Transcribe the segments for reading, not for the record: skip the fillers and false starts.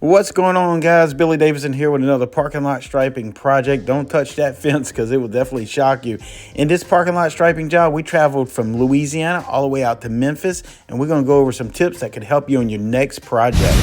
What's going on, guys? Billy Davidson here with another parking lot striping project. Don't touch that fence because it will definitely shock you. In this parking lot striping job, we traveled from Louisiana all the way out to Memphis, and we're going to go over some tips that could help you on your next project.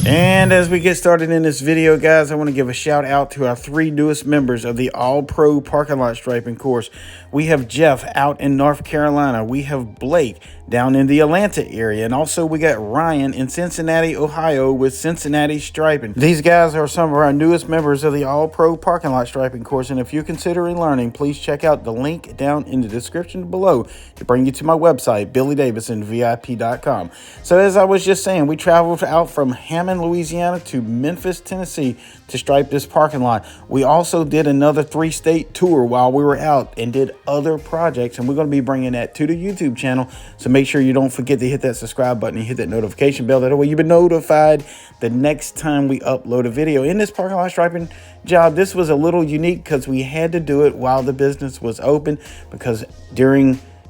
And as we get started in this video, guys, I want to give a shout out to our 3 newest members of the All-Pro Parking Lot Striping course. We have Jeff out in North Carolina. We have Blake down in the Atlanta area. And also we got Ryan in Cincinnati, Ohio with Cincinnati Striping. These guys are some of our newest members of the All-Pro Parking Lot Striping course. And if you're considering learning, please check out the link down in the description below to bring you to my website, BillyDavidsonVIP.com. So as I was just saying, we traveled out from Hammond, Louisiana to Memphis, Tennessee to stripe this parking lot. We also did another 3-state tour while we were out and did other projects, and we're going to be bringing that to the YouTube channel. So make sure you don't forget to hit that subscribe button and hit that notification bell. That way you've been notified the next time we upload a video. In this parking lot striping job, this was a little unique because we had to do it while the business was open, because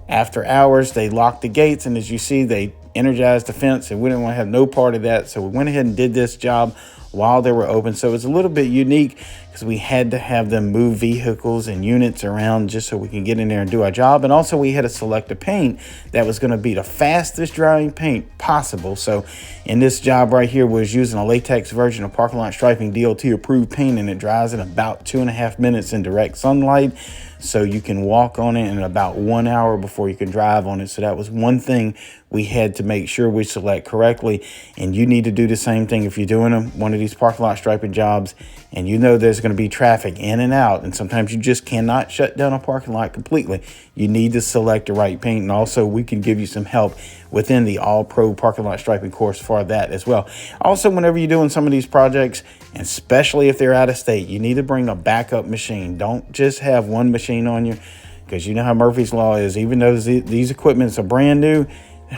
after hours they locked the gates, and as you see, they energized the fence, and we didn't want to have no part of that. So we went ahead and did this job while they were open. So it's a little bit unique because we had to have them move vehicles and units around just so we can get in there and do our job. And also we had to select a paint that was going to be the fastest drying paint possible. So in this job right here, was using a latex version of parking lot striping DOT approved paint, and it dries in about 2.5 minutes in direct sunlight. So you can walk on it in about 1 hour before you can drive on it. So that was one thing we had to make sure we select correctly. And you need to do the same thing if you're doing one of these parking lot striping jobs and you know there's going to be traffic in and out, and sometimes you just cannot shut down a parking lot completely. You need to select the right paint. And also we can give you some help within the All-Pro Parking Lot Striping course for that as well. Also, whenever you're doing some of these projects, and especially if they're out of state, you need to bring a backup machine. Don't just have one machine on you, because you know how Murphy's Law is. Even though these equipments are brand new,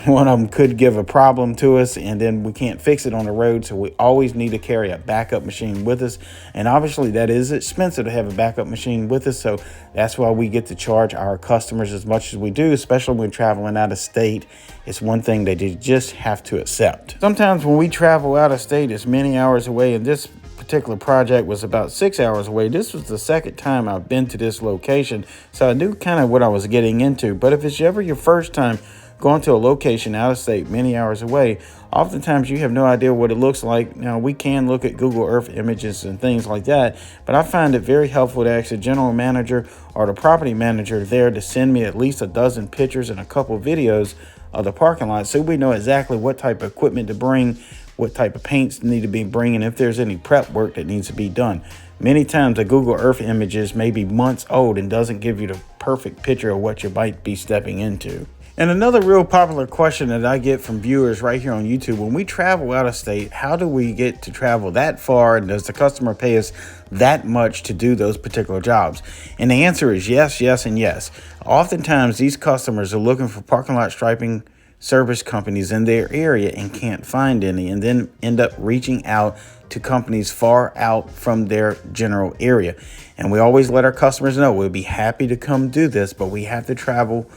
one of them could give a problem to us, and then we can't fix it on the road. So we always need to carry a backup machine with us. And obviously that is expensive to have a backup machine with us. So that's why we get to charge our customers as much as we do, especially when traveling out of state. It's one thing that you just have to accept. Sometimes when we travel out of state, it's many hours away, and this particular project was about 6 hours away. This was the second time I've been to this location, so I knew kind of what I was getting into. But if it's ever your first time going to a location out of state many hours away, oftentimes you have no idea what it looks like. Now, we can look at Google Earth images and things like that, but I find it very helpful to ask the general manager or the property manager there to send me at least a dozen pictures and a couple of videos of the parking lot, so we know exactly what type of equipment to bring, what type of paints need to be bringing, if there's any prep work that needs to be done. Many times the Google Earth images may be months old and doesn't give you the perfect picture of what you might be stepping into. And another real popular question that I get from viewers right here on YouTube: when we travel out of state, how do we get to travel that far? And does the customer pay us that much to do those particular jobs? And the answer is yes, yes, and yes. Oftentimes these customers are looking for parking lot striping service companies in their area and can't find any, and then end up reaching out to companies far out from their general area. And we always let our customers know we'll be happy to come do this, but we have to travel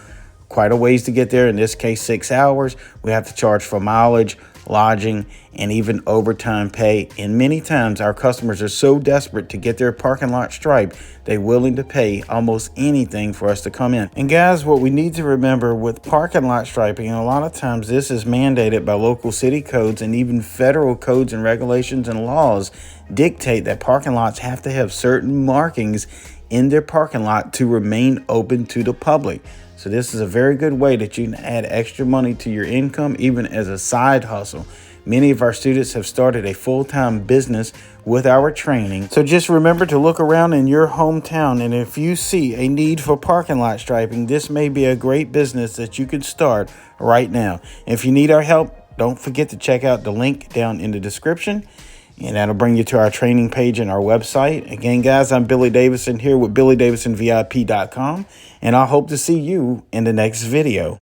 quite a ways to get there. In this case, 6 hours. We have to charge for mileage, lodging, and even overtime pay. And many times our customers are so desperate to get their parking lot striped, they're willing to pay almost anything for us to come in. And guys, what we need to remember with parking lot striping, and a lot of times this is mandated by local city codes, and even federal codes and regulations and laws dictate that parking lots have to have certain markings in their parking lot to remain open to the public. So this is a very good way that you can add extra money to your income, even as a side hustle. Many of our students have started a full-time business with our training. So just remember to look around in your hometown, and if you see a need for parking lot striping, this may be a great business that you could start right now. If you need our help, don't forget to check out the link down in the description, and that'll bring you to our training page and our website. Again, guys, I'm Billy Davidson here with BillyDavidsonVIP.com, and I hope to see you in the next video.